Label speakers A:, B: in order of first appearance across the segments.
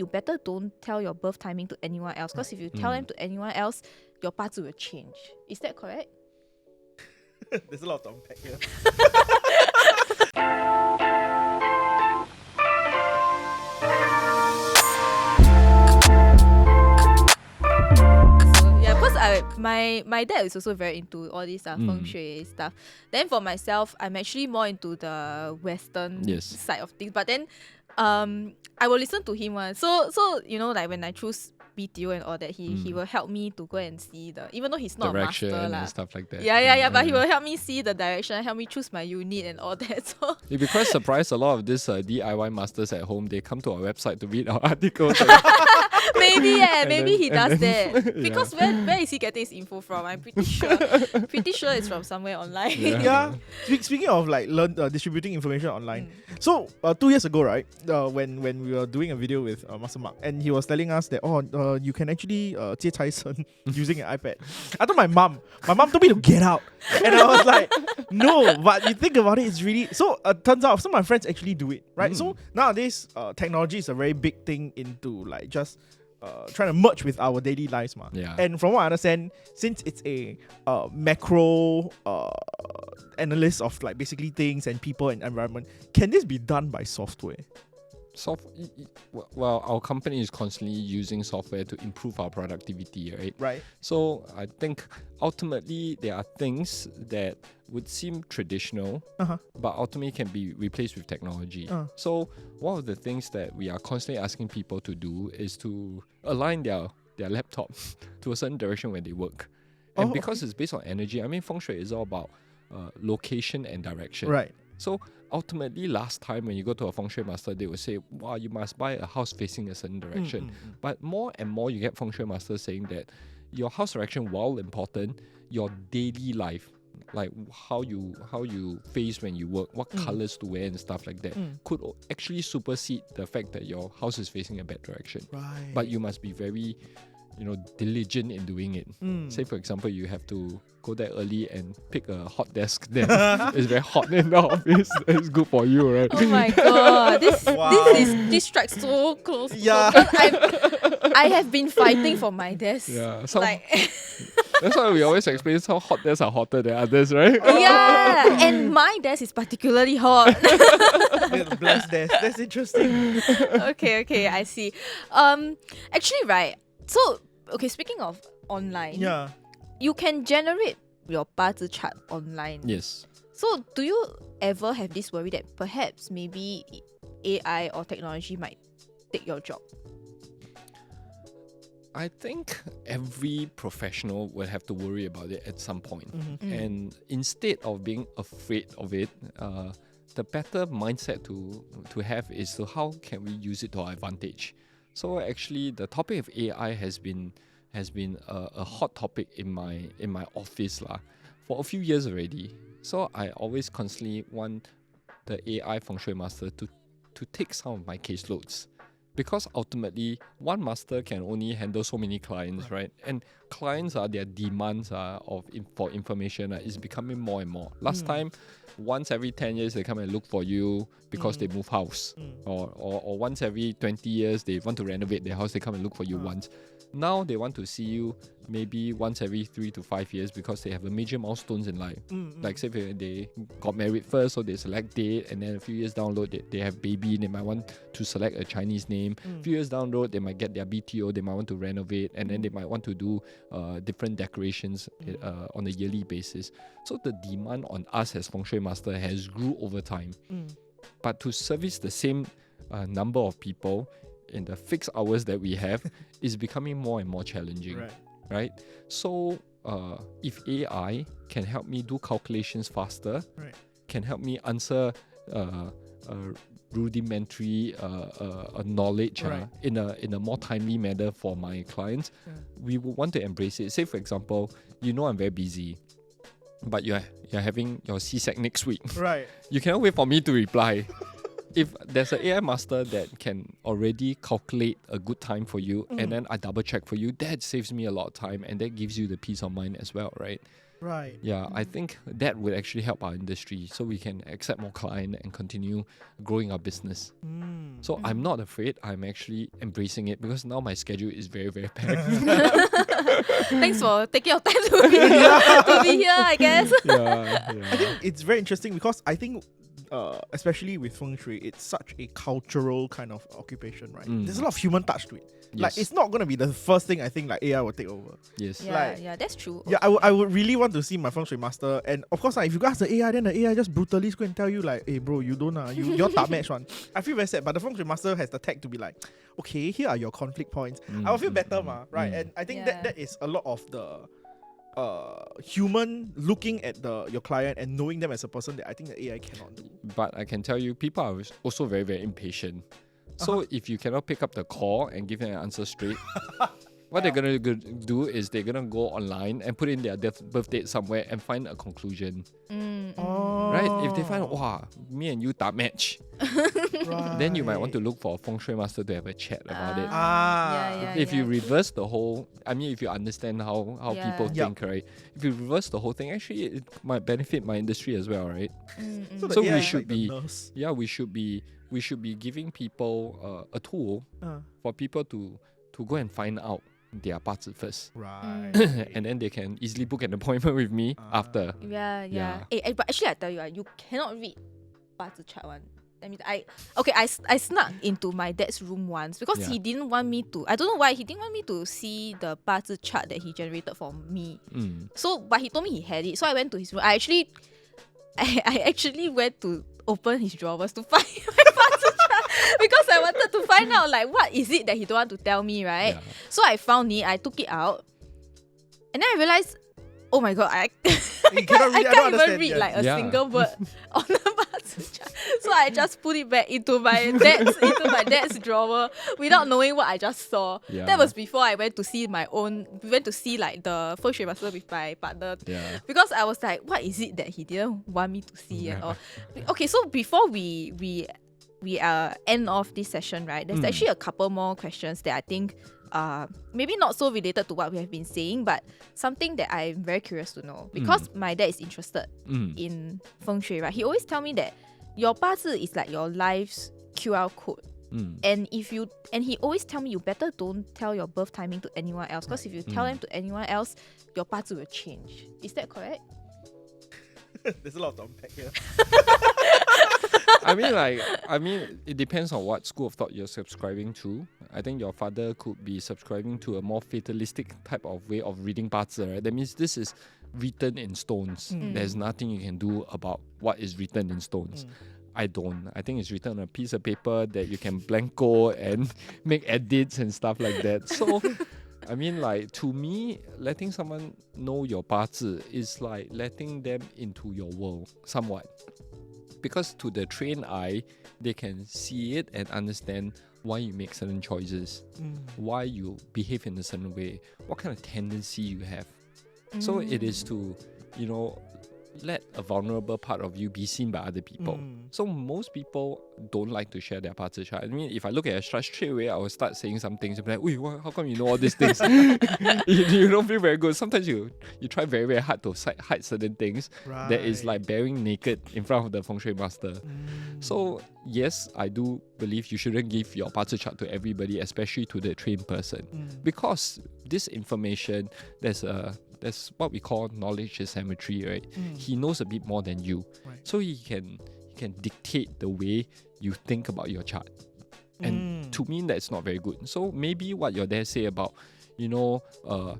A: you better don't tell your birth timing to anyone else, because if you tell them to anyone else, your parts will change. Is that correct?
B: There's a lot to unpack here.
A: My dad is also very into all these feng shui stuff. Then for myself, I'm actually more into the Western side of things. But then I will listen to him one. So you know, like when I choose BTO and all that, he will help me to go and see even though he's not
C: direction
A: a master
C: and stuff like that.
A: But he will help me see the direction, help me choose my unit and all that. So
C: you'll be quite surprised. A lot of these DIY masters at home, they come to our website to read our articles.
A: Maybe he does that. Because where is he getting his info from? I'm pretty sure it's from somewhere online.
B: Yeah. Speaking of like distributing information online, so 2 years ago, right, when we were doing a video with Master Mark, and he was telling us that you can actually 接财神 using an iPad. I told my mom told me to get out, and I was like, no. But you think about it, it's really so. Turns out some of my friends actually do it, right? So nowadays, technology is a very big thing into like just trying to merge with our daily lives, And from what I understand, since it's a macro analyst of like basically things and people and environment, can this be done by software?
C: Well, our company is constantly using software to improve our productivity, right?
B: Right.
C: So I think ultimately there are things that would seem traditional, but ultimately can be replaced with technology. So one of the things that we are constantly asking people to do is to align their laptop to a certain direction when they work. And because it's based on energy, I mean, Feng Shui is all about location and direction.
B: Right.
C: So ultimately, last time when you go to a Fengshui Master, they will say, wow, you must buy a house facing a certain direction. But more and more you get Fengshui Masters saying that your house direction, while important, your daily life, like how you face when you work, what colors to wear and stuff like that, could actually supersede the fact that your house is facing a bad direction.
B: Right.
C: But you must be very diligent in doing it. Say for example, you have to go there early and pick a hot desk there. It's very hot in the office. It's good for you, right?
A: Oh my god, this strikes so close.
B: Yeah.
A: I have been fighting for my desk.
C: Yeah, that's why we always explain how hot desks are hotter than others, right?
A: Yeah, and my desk is particularly hot.
B: Blessed desk. That's interesting.
A: Okay, I see. Actually, right. So, okay, speaking of online, you can generate your 八字 chart online.
C: Yes.
A: So, do you ever have this worry that perhaps maybe AI or technology might take your job?
C: I think every professional will have to worry about it at some point. And instead of being afraid of it, the better mindset to have is to how can we use it to our advantage. So actually, the topic of AI has been a hot topic in my office for a few years already. So I always constantly want the AI Feng Shui Master to take some of my caseloads. Because ultimately, one master can only handle so many clients, right? And clients their demands for information is becoming more and more. Last time, once every 10 years, they come and look for you because they move house. Or once every 20 years, they want to renovate their house, they come and look for you once. Now they want to see you maybe once every 3 to 5 years because they have a major milestones in life. Like say they got married first, so they select date, and then a few years down the road they have baby, they might want to select a Chinese name. A few years down the road they might get their BTO, they might want to renovate, and then they might want to do different decorations on a yearly basis. So the demand on us as Feng Shui Master has grew over time. But to service the same number of people in the fixed hours that we have is becoming more and more challenging. Right? So if AI can help me do calculations faster, can help me answer rudimentary knowledge in a more timely manner for my clients, we would want to embrace it. Say for example, I'm very busy, but you're having your CSEC next week.
B: Right.
C: You cannot wait for me to reply. if there's an AI master that can already calculate a good time for you, and then I double check for you, that saves me a lot of time, and that gives you the peace of mind as well, right?
B: Right.
C: Yeah, I think that would actually help our industry so we can accept more clients and continue growing our business. So I'm not afraid. I'm actually embracing it because now my schedule is very, very packed.
A: Thanks for taking your time to be here, I guess.
B: I think it's very interesting because I think especially with Feng Shui, it's such a cultural kind of occupation, right? There's a lot of human touch to it.
C: Yes.
B: Like, it's not going to be the first thing I think like AI will take over.
C: Yes.
A: Yeah, that's true.
B: Yeah, I would really want to see my Fengshui Master. And of course, if you ask the AI, then the AI just brutally go and tell you like, hey bro, you don't you're top match one. I feel very sad, but the Fengshui Master has the tech to be like, okay, here are your conflict points. I will feel better, right? And I think that is a lot of the human looking at your client and knowing them as a person that I think the AI cannot do.
C: But I can tell you, people are also very, very impatient. So if you cannot pick up the call and give them an answer straight, what they're going to do is they're going to go online and put in their birth date somewhere and find a conclusion. Right? If they find, wow, me and you that match, then you might want to look for a Feng Shui master to have a chat about it. If you reverse the whole, if you understand how people think, right? If you reverse the whole thing, actually it might benefit my industry as well, right? So we should be, we should be giving people a tool for people to go and find out their parts first.
B: Right.
C: And then they can easily book an appointment with me after.
A: Yeah. But actually I tell you, you cannot read parts chart one. I snuck into my dad's room once because he didn't want me to. I don't know why he didn't want me to see the parts chart that he generated for me. So, but he told me he had it. So I went to his room. I actually went to open his drawers to find my parts chart because I wanted to find out like what is it that he don't want to tell me, right? Yeah. So I found it. I took it out, and then I realized, oh my god, I can't even read like a single word on the parts chart. So I just put it back into my dad's drawer without knowing what I just saw. Yeah. That was before I went to see like the Fengshui Master with my partner. Yeah. Because I was like, what is it that he didn't want me to see at all? Okay, so before we end off this session, right? There's actually a couple more questions that I think maybe not so related to what we have been saying, but something that I'm very curious to know because my dad is interested in Feng Shui, right? He always tell me that your 八字 is like your life's QR code. And he always tell me you better don't tell your birth timing to anyone else because if you tell them to anyone else, your 八字 will change. Is that correct?
B: There's a lot to unpack here.
C: It depends on what school of thought you're subscribing to. I think your father could be subscribing to a more fatalistic type of way of reading 八字, right? That means this is written in stones. There's nothing you can do about what is written in stones. I don't. I think it's written on a piece of paper that you can blanco and make edits and stuff like that. So, to me, letting someone know your 八字 is like letting them into your world somewhat. Because to the trained eye, they can see it and understand why you make certain choices, why you behave in a certain way, what kind of tendency you have. So it is to, let a vulnerable part of you be seen by other people. So most people don't like to share their parts of chart. If I look at a chart straight away, I will start saying some things. I'll be like, how come you know all these things? you don't feel very good. Sometimes you try very, very hard to hide certain things that is like bearing naked in front of the Feng Shui master. So yes, I do believe you shouldn't give your parts of chart to everybody, especially to the trained person. Because this information, there's what we call knowledge asymmetry, right? He knows a bit more than you. So he can dictate the way you think about your chart. And to me, that's not very good. So maybe what your dad say about, your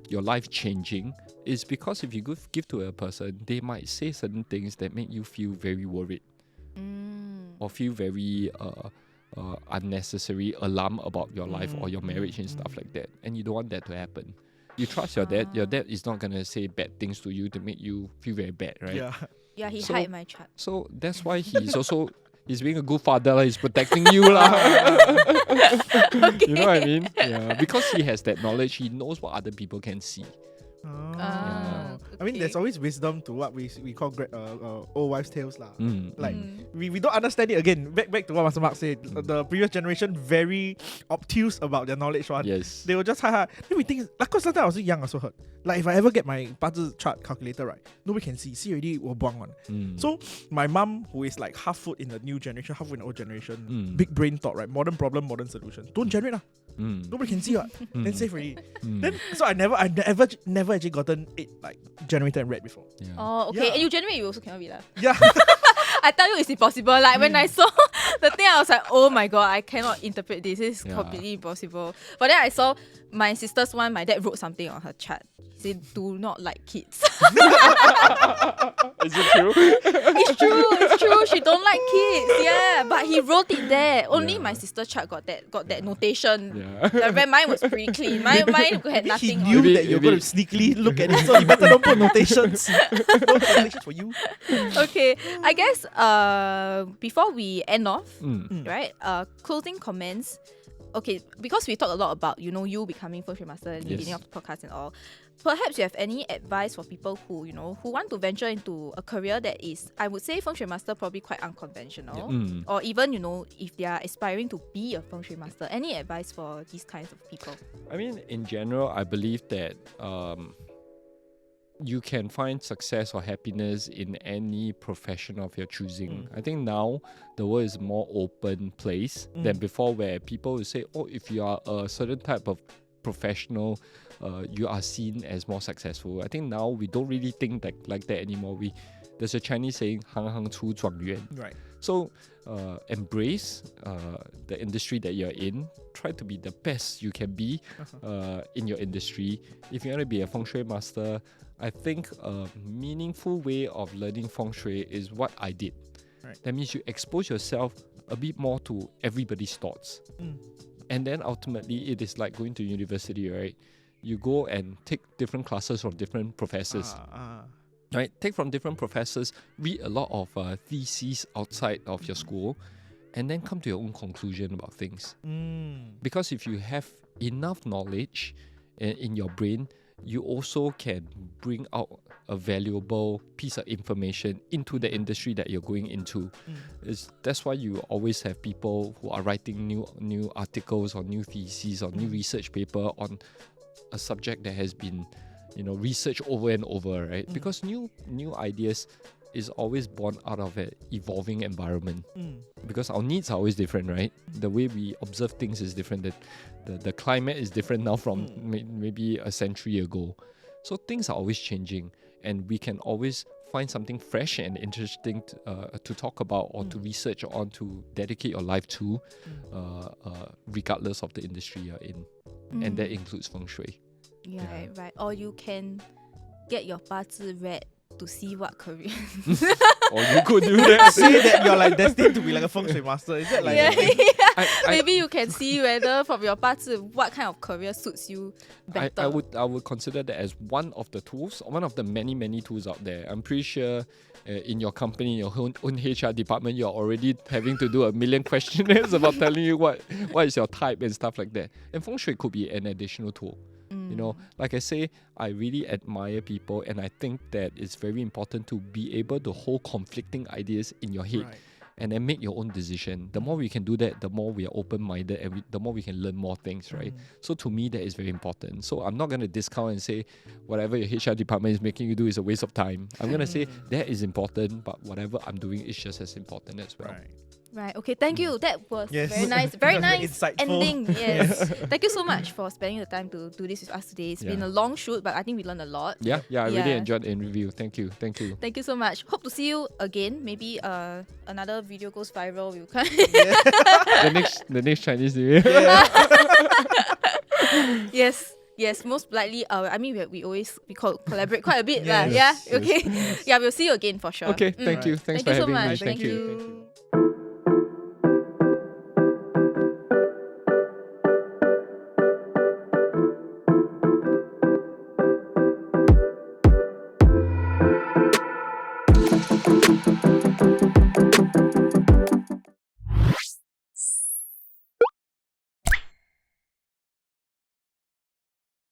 C: life changing is because if you give to a person, they might say certain things that make you feel very worried. Or feel very unnecessary alarm about your life or your marriage and stuff like that. And you don't want that to happen. You trust your dad. Your dad is not going to say bad things to you to make you feel very bad, right?
A: Yeah, he hide my chart.
C: So that's why he's also he's being a good father. He's protecting you lah.
A: Okay.
C: You know what I mean? Yeah, because he has that knowledge. He knows what other people can see.
B: I mean, there's always wisdom to what we call old wives' tales lah. We don't understand it again. Back to what Master Mark said. The previous generation very obtuse about their knowledge one.
C: Yes.
B: They will just Then we think, like, cause sometimes I was young, I also heard. Like, if I ever get my Bazi chart calculator right, nobody can see already will buang one. So my mum, who is like half foot in the new generation, half foot in the old generation, big brain thought, right? Modern problem, modern solution. Don't generate lah. Nobody can see what. Then save already. Then so I never actually gotten it like generated and read before.
A: Yeah. Oh, okay.
B: Yeah.
A: And you generate, you also cannot be lah.
B: Yeah.
A: I tell you, it's impossible. Like when I saw the thing, I was like, oh my god, I cannot interpret this. It's completely impossible. But then I saw my sister's one. My dad wrote something on her chart. He said, "Do not like kids."
C: Is it true?
A: It's true. She don't like kids. Yeah, but he wrote it there. Only my sister's chart got that notation. Yeah. Mine was pretty clean. Mine had nothing.
B: He knew that you're going to sneakily look at it, so he better don't put notations. No notations for you.
A: Okay, I guess before we end off, right? Closing comments. Okay, because we talked a lot about you becoming Fengshui Master in the beginning of the podcast and all. Perhaps you have any advice for people who want to venture into a career that is, I would say, Fengshui Master probably quite unconventional, or even if they are aspiring to be a Fengshui Master. Any advice for these kinds of people?
C: I mean, in general, I believe that you can find success or happiness in any profession of your choosing. I think now the world is a more open place than before, where people will say, oh, if you are a certain type of professional, you are seen as more successful. I think now we don't really think like that anymore. There's a Chinese saying, "行行出状元."
B: Right.
C: So embrace the industry that you're in. Try to be the best you can be in your industry. If you want to be a Feng Shui master, I think a meaningful way of learning Feng Shui is what I did.
B: Right.
C: That means you expose yourself a bit more to everybody's thoughts. And then ultimately, it is like going to university, right? You go and take different classes from different professors. Right? Take from different professors, read a lot of theses outside of your school, and then come to your own conclusion about things. Because if you have enough knowledge in your brain, you also can bring out a valuable piece of information into the industry that you're going into. That's why you always have people who are writing new articles or new theses or new research paper on a subject that has been researched over and over, right? Because new ideas is always born out of an evolving environment. Because our needs are always different, right? The way we observe things is different. The climate is different now from maybe a century ago. So things are always changing, and we can always find something fresh and interesting to talk about or to research on, to dedicate your life to, regardless of the industry you're in. And that includes Feng Shui.
A: Yeah, right. Or you can get your Bazi read to see what career.
C: Or you could do that.
B: See that you're like destined to be like a Feng Shui master. Is that like
A: maybe you can see whether from your Bazi what kind of career suits you better.
C: I would consider that as one of the tools, one of the many tools out there. I'm pretty sure in your company, your own HR department, you're already having to do a million questionnaires about telling you what is your type and stuff like that. And Feng Shui could be an additional tool. Like I say, I really admire people, and I think that it's very important to be able to hold conflicting ideas in your head and then make your own decision. The more we can do that, the more we are open-minded, and the more we can learn more things, right? So to me, that is very important. So I'm not going to discount and say whatever your HR department is making you do is a waste of time. I'm going to say that is important, but whatever I'm doing is just as important as well.
A: Right. Okay. Thank you. That was very nice. Very nice ending. Yes. Thank you so much for spending the time to do this with us today. It's been a long shoot, but I think we learned a lot.
C: I really enjoyed the interview. Thank you. Thank you so much.
A: Hope to see you again. Maybe another video goes viral. We'll come.
C: The next Chinese New Year.
A: Yes, most likely. I mean, we collaborate quite a bit. Okay. Yeah, we'll see you again for sure.
C: Okay. Thank you. Thanks for having me.
A: Thank you so much. Thank you.